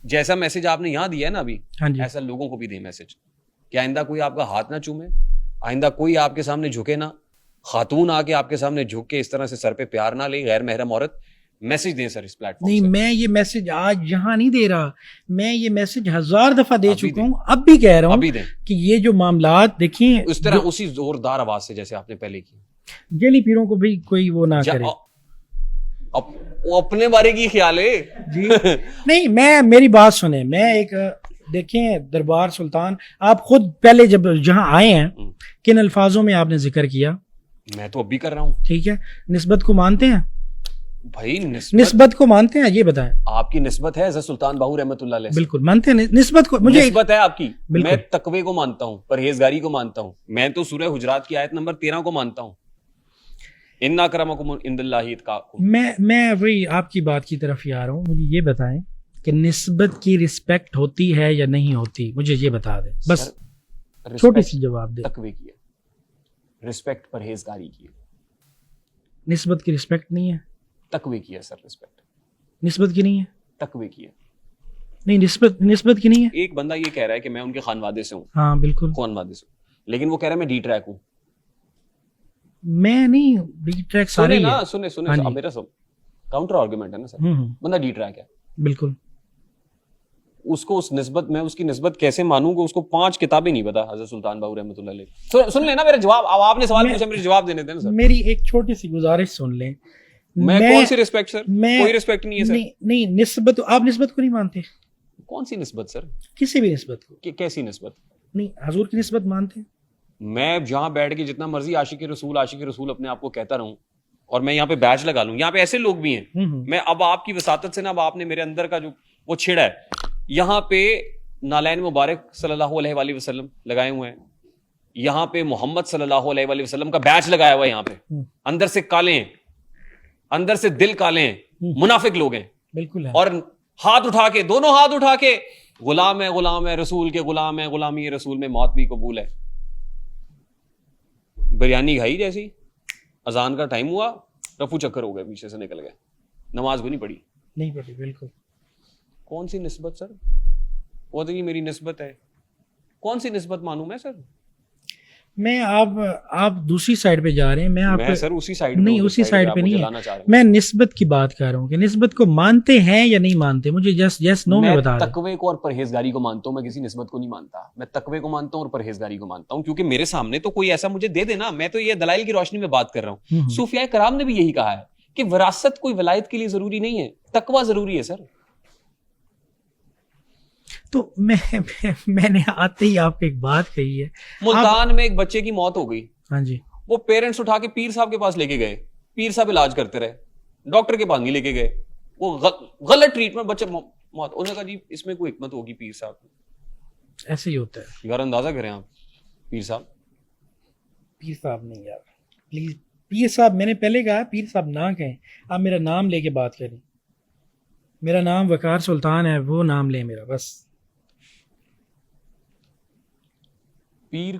जैसा मैसेज आपने यहाँ दिया है ना अभी, हाँ जी, ऐसा लोगों को भी दे मैसेज कि आइंदा कोई आपका हाथ ना चूमे, आइंदा कोई आपके सामने झुके ना, खातून आके आपके सामने झुक के इस तरह से सर पे प्यार ना ले, गैर महरम औरत। मैसेज दें सर इस प्लेटफॉर्म नहीं से। मैं ये मैसेज आज यहाँ नहीं दे रहा, मैं ये मैसेज 1000 दफा दे अभी चुका दें। हूँ, अब भी कह रहा हूँ अभी दें कि ये जो मामलात देखिए, उस तरह, उसी जोरदार आवाज से जैसे आपने पहले की। जेली पीरों को भी कोई वो ना करे वो अपने बारे की ख्याल है जी। नहीं मैं, मेरी बात सुने, मैं एक देखें दरबार सुल्तान, आप खुद पहले जब जहाँ आए हैं किन अल्फाजों में आपने जिक्र किया? मैं तो अब भी कर रहा हूँ। ठीक है, निस्बत को मानते हैं? भाई निस्बत को मानते हैं, ये बताएं। आपकी निस्बत है हज़रत सुल्तान बाहू रहमतुल्लाह अलैह से। बिल्कुल मानते हैं निस्बत को। मुझे निस्बत है आपकी। बिल्कुल। मैं तकवे को मानता हूँ, परहेजगारी को मानता हूँ। मैं तो सूरह हुजरात की आयत नंबर 13 को मानता हूँ, इन्ना अक्रमकुम इंदल्लाहि इत्काकुम। मैं वही आपकी बात की तरफ ही आ रहा हूँ। मुझे ये बताएं कि निस्बत की रिस्पेक्ट होती है या नहीं होती, मुझे ये बता दें बस, छोटी सी जवाब दे। तकवे की है, रिस्पेक्ट परहेजगारी की है। निस्बत की रिस्पेक्ट नहीं है, तकवे की है सर रिस्पेक्ट। निस्बत की नहीं है, तकवे की है। नहीं निस्बत की नहीं है। एक बंदा ये कह रहा है कि मैं उनके खानवादे से हूँ, हाँ बिल्कुल, खानवादे से, लेकिन वो कह रहा है मैं डी ट्रैक हूँ। मैं नहीं, बी ट्रैक सारे सुने ही ना, है। सुने हाँ अब जी। मेरा सब काउंटर आर्गुमेंट है ना सर। बंदा डी ट्रैक है, बिल्कुल। उसको उस निस्बत में उसकी निस्बत कैसे मानूंगा? उसको 5 किताबें नहीं पता हज़रत सुल्तान बाहू रहमतुल्लाह अलैह। सुन लेना मेरा जवाब। अब आपने सवाल पूछा, मेरे जवाब देने देना सर। मेरी एक छोटी सी गुजारिश सुन लें। मैं कौन सी रिस्पेक्ट सर? मैं कोई रिस्पेक्ट नहीं है सर। नहीं निस्बत, आप निस्बत को नहीं मानते? कौन सी निस्बत सर? किसी भी निस्बत को। कैसी निस्बत? नहीं, हजूर की निस्बत मानते हैं? मैं जहां बैठ के जितना मर्जी आशिक रसूल अपने आप को कहता रहूं, और मैं यहाँ पे बैच लगा लूं, यहाँ पे ऐसे लोग भी हैं। मैं अब आपकी वसातत से ना, अब आपने मेरे अंदर का जो वो छिड़ा है, यहाँ पे नालैन मुबारक सल्लल्लाहु अलैहि वसल्लम लगाए हुए हैं, यहाँ पे मोहम्मद सल्लल्लाहु अलैहि वसल्लम का बैच लगाया हुआ है। यहाँ पे अंदर से काले हैं, अंदर से दिल काले हैं, मुनाफिक लोग हैं बिल्कुल है। और हाथ उठा के, दोनों हाथ उठा के, गुलाम है रसूल के, गुलाम है, गुलामी रसूल में मौत भी कबूल है। बिरयानी खाई जैसी, अजान का टाइम हुआ, रफू चक्कर हो गए, पीछे से निकल गए, नमाज भी नहीं पढ़ी। बिल्कुल। कौन सी निस्बत सर? वो तो ये मेरी निस्बत है, कौन सी निस्बत मानूं मैं सर? मैं आप दूसरी साइड पे जा रहे हैं, मैं सर उसी साइड नहीं, उसी साइड पे नहीं है। मैं निस्बत की बात कर रहा हूँ कि निस्बत को मानते हैं या नहीं मानते। मुझे जस्ट यस नो में बता रहा। तकवे को और परहेजगारी को मानता हूँ, मैं किसी निस्बत को नहीं मानता। मैं तकवे को मानता हूँ और परहेजगारी को मानता हूँ, क्योंकि मेरे सामने तो कोई ऐसा मुझे दे देना। मैं तो ये दलाइल की रोशनी में बात कर रहा हूँ। सूफिया कराम ने भी यही कहा है कि विरासत कोई वलायत के लिए जरूरी नहीं है, तकवा जरूरी है सर। तो मैंने आते ही आपको एक बात कही है। मुल्तान में एक बच्चे की मौत हो गई। हाँ जी। वो पेरेंट्स उठा के पीर साहब के पास लेके गए, पीर साहब इलाज करते रहे, डॉक्टर के पास नहीं लेके गए, वो गलत ट्रीटमेंट, बच्चे मौत। उन्होंने कहा जी इसमें कोई हिकमत होगी पीर साहब। ऐसे ही होता है यार, अंदाजा करें आप, पीर साहब नहीं यार, प्लीज पीर साहब, मैंने पहले कहा पीर साहब ना कहें, आप मेरा नाम लेके बात करें। मेरा नाम वकार सुल्तान है, वो नाम ले मेरा बस। पीर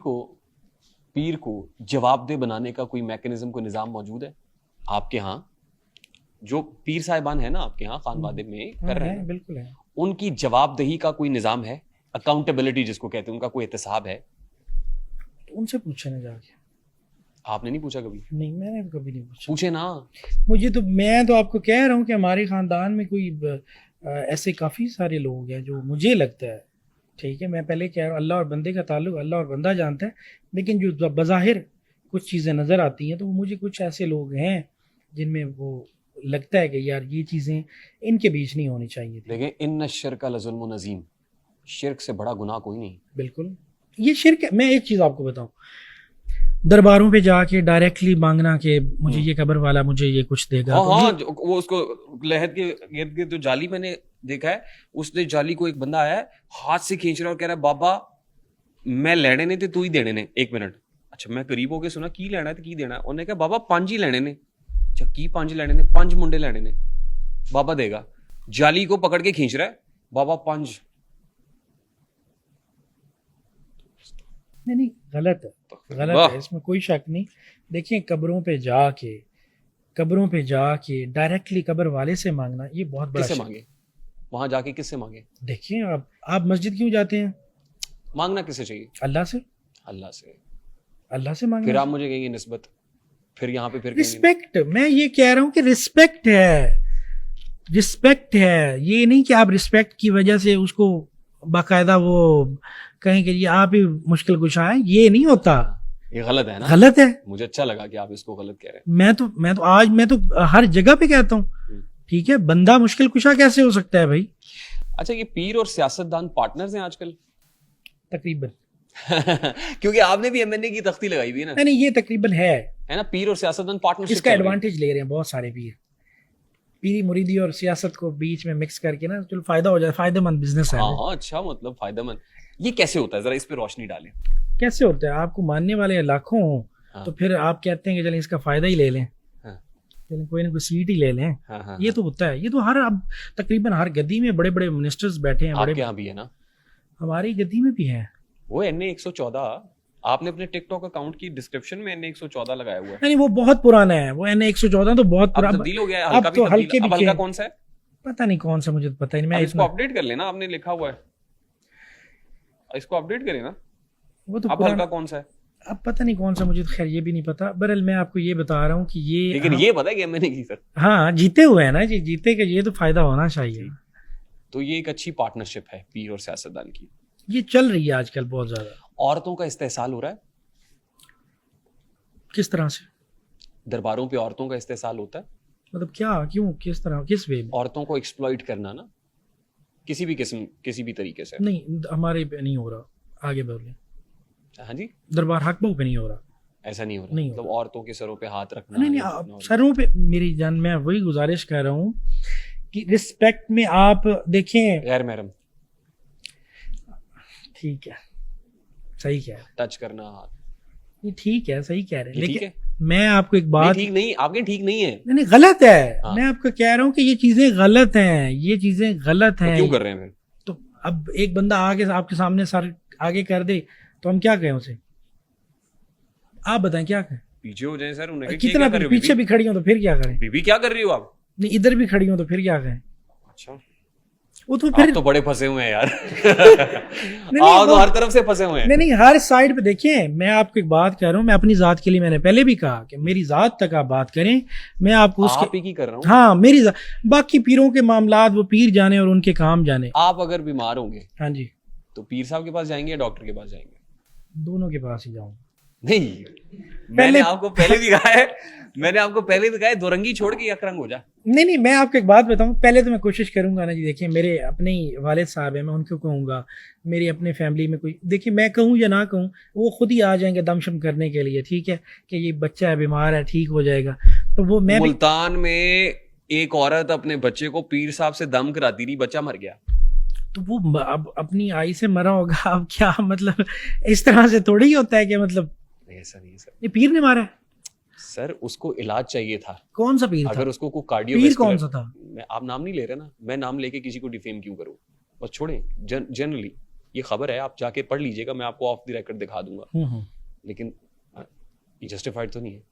को जवाबदेह बनाने का कोई मैकेनिज्म, कोई निज़ाम मौजूद है आपके यहाँ? जो पीर साहिबान है ना आपके यहाँ खानवादे में कर रहे हैं, बिल्कुल है। उनकी जवाबदेही का कोई निज़ाम है? अकाउंटेबिलिटी जिसको कहते हैं, उनका कोई एहतसाब है? उनसे पूछे ना जाके। आपने नहीं पूछा कभी? नहीं, मैंने तो कभी नहीं पूछा। पूछे ना। मैं तो आपको कह रहा हूँ कि हमारे खानदान में कोई ऐसे काफ़ी सारे लोग हैं जो मुझे लगता है, ठीक है, मैं पहले कह रहा हूँ, अल्लाह और बंदे का ताल्लुक अल्लाह और बंदा जानता है, लेकिन जो बज़ाहिर कुछ चीज़ें नज़र आती हैं, तो मुझे कुछ ऐसे लोग हैं जिनमें वो लगता है कि यार ये चीज़ें इनके बीच नहीं होनी चाहिए। देखें, इन्ना शिर्क लज़ुल्मुन अज़ीम, शिर्क से बड़ा गुनाह कोई नहीं। बिल्कुल, ये शिर्क है। मैं एक चीज़ आपको बताऊँ, दरबारों पे जाके डायरेक्टली मांगना कि मुझे ये कब्र वाला मुझे ये कुछ देगा। हाँ, वो उसको लहद के गिर्द गिर्द जो जाली मैंने देखा है, उसने जाली को एक बंदा आया है, हाथ से खींच रहा है और कह रहा है बाबा मैं लेने ने ते तू ही देने ने। 1 मिनट, अच्छा मैं करीब होके सुना की लेना है तो की देना है। उन्होंने कहा बाबा 5 ही लेने ने। अच्छा की 5 लेने ने? 5 मुंडे लेने ने, बाबा देगा। जाली को पकड़ के खींच रहा है, बाबा 5। नहीं गलत है, इसमें कोई शक नहीं। देखिए, कब्रों पे जाके डायरेक्टली कब्र वाले से मांगना, ये बहुत बड़ा किससे मांगे? वहां जाके किससे मांगे? देखिए आप मस्जिद क्यों जाते हैं? मांगना किससे चाहिए? अल्लाह से। अल्लाह से। अल्लाह से मांगना। फिर आप मुझे कहेंगे निस्बत, फिर यहाँ पे फिर रिस्पेक्ट, मैं ये कह रहा हूँ कि रिस्पेक्ट है, रिस्पेक्ट है। ये नहीं कि आप रिस्पेक्ट की वजह से उसको बाकायदा वो कहें कि ये आप ही मुश्किल कुशा है, ये नहीं होता। ये गलत है ना? गलत है। मुझे अच्छा लगा कि आप इसको गलत कह रहे हैं। मैं तो हर जगह पे कहता हूँ, ठीक है, बंदा मुश्किल कुशा कैसे हो सकता है भाई? अच्छा, ये पीर और सियासतदान पार्टनर्स हैं आजकल? तकरीबन। क्योंकि आपने भी एमएनए की तख्ती लगाई हुई है ना? नहीं, ये तकरीबन है ना, पीर और सियासतदान पार्टनरशिप। इसका एडवांटेज ले रहे हैं बहुत सारे पीर, पीरी मुरीदी और सियासत को बीच में मिक्स करके ना, चलो फायदा हो जाए, फायदेमंद बिजनेस है। हाँ, अच्छा, मतलब फायदेमंद। ये कैसे होता है, जरा इस पे रोशनी डालें। कैसे होता है? आपको मानने वाले लाखों हो, हाँ। तो फिर आप कहते हैं कि चलें इसका फायदा ही ले लें, हाँ। चलें कोई ना कोई सीट ही ले लें। हाँ, हाँ, ये तो होता है। ये तो अब तकरीबन हर गद्दी में बड़े बड़े मिनिस्टर्स बैठे हैं। आपके यहाँ भी है ना? हमारी गद्दी में भी है वो NA 114। आपने अपने टिकटॉक अकाउंट की डिस्क्रिप्शन में NA 114 लगाया हुआ है। नहीं, वो बहुत पुराना है। वो NA 114 तो बहुत अब पुराना तब्दील हो गया है, अब हल्का तो भी हल्के तब्दील। भी अब हल्का के- कौन सा है? पता नहीं कौन सा, मुझे तो पता ही नहीं। मैं इसको अपडेट कर लेना, आपने लिखा हुआ है, इसको अपडेट करें ना। वो तो अब हल्का कौन सा है? अब पता नहीं कौन सा, मुझे तो खैर ये भी नहीं पता। बहरहाल मैं आपको ये बता रहा हूँ कि ये, लेकिन ये पता है कि मैंने की सर। हाँ, जीते हुए है ना जी, जीते के ये तो फायदा होना चाहिए। तो ये एक अच्छी पार्टनरशिप है पीर और सियासतदान की। ये चल रही है आजकल बहुत ज्यादा। औरतों का इस्तेहसाल हो रहा है किस तरह से? दरबारों पे, औरतों का इस्तेहसाल होता है। मतलब क्या, क्यों, किस तरह, किस वे में? औरतों को एक्सप्लॉइट करना ना, किसी भी किस्म, किसी भी तरीके से। नहीं, हमारे पे नहीं हो रहा। आगे बोलिए। हाँ जी, दरबार हकबों पे नहीं हो रहा। ऐसा नहीं हो रहा। नहीं हो मतलब औरतों के सरों पे हाथ रखना। नहीं, आप सरों पे, मेरी जान, मैं वही गुजारिश कर रहा हूँ कि रिस्पेक्ट में आप देखें। गैर महरम ठीक है, सही कह रहे हैं। टच करना हाथ, ये ठीक है, सही कह रहे हैं। ये ठीक लेकिन है? मैं आपको एक बात, ठीक नहीं, आपके ठीक नहीं है। नहीं, गलत है। हाँ। मैं आपको कह रहा हूँ कि ये चीजें गलत हैं, ये चीजें गलत तो हैं। क्यों कर रहे हैं फिर? तो अब एक बंदा आगे आपके सामने सर आगे कर दे तो हम क्या कहें उसे? आप बताएं क्या कहें? पीछे हो जाए सर। उन्हें कितना पीछे भी खड़ी हो तो फिर क्या करें? बीबी क्या कर रही हो आप? नहीं, इधर भी खड़ी हो तो फिर क्या कहें? अच्छा, वो तो फिर आप तो बड़े फंसे हुए हैं यार। नहीं, आप तो हर तरफ से फंसे हुए हैं। नहीं, हर साइड पे देखिए। मैं आपको एक बात कह रहा हूँ, मैं अपनी जात के लिए, मैंने पहले भी कहा कि मेरी जात तक आप बात करें, मैं आपको आप उसके, ही की कर रहा हूँ। हाँ, मेरी जात। बाकी पीरों के मामलात वो पीर जाने और उनके काम जाने। आप अगर बीमार होंगे हाँ जी, तो पीर साहब के पास जाएंगे या डॉक्टर के पास जाएंगे? दोनों के पास ही जाऊंगा। नहीं, मैंने आपको पहले भी कहा है, मैंने आपको पहले भी कहा है, दो रंगी छोड़ के एक रंग हो जा। नहीं, मैं आपको एक बात बताऊं। पहले तो मैं कोशिश करूंगा ना जी, देखिए मेरे अपने ही वालिद साहब हैं, मैं उनको कहूंगा, मेरी अपने फैमिली में कोई, देखिए मैं कहूं या ना कहूं, वो खुद ही आ जाएंगे दमशम करने के लिए, ठीक है, कि ये बच्चा है, बीमार है, ठीक हो जाएगा। तो वो मैं भी, मुल्तान में एक औरत अपने बच्चे को पीर साहब से दम कराती रही, बच्चा मर गया। तो वो अब अपनी आई से मरा होगा। अब क्या मतलब, इस तरह से थोड़ी ही होता है कि मतलब ऐसा नहीं है सर। ये पीर ने मारा है? सर, उसको इलाज चाहिए था। कौन सा पीर था? अगर उसको कोई पीर कार्डियोवैस्कुलर, कौन सा था? आप नाम नहीं ले रहे ना, मैं नाम लेके किसी को डिफेम क्यों करूं? बस छोड़ें। जनरली ये खबर है, आप जाके पढ़ लीजिएगा, मैं आपको ऑफ द रिकॉर्ड दिखा दूंगा। लेकिन ये जस्टिफाइड तो नहीं है।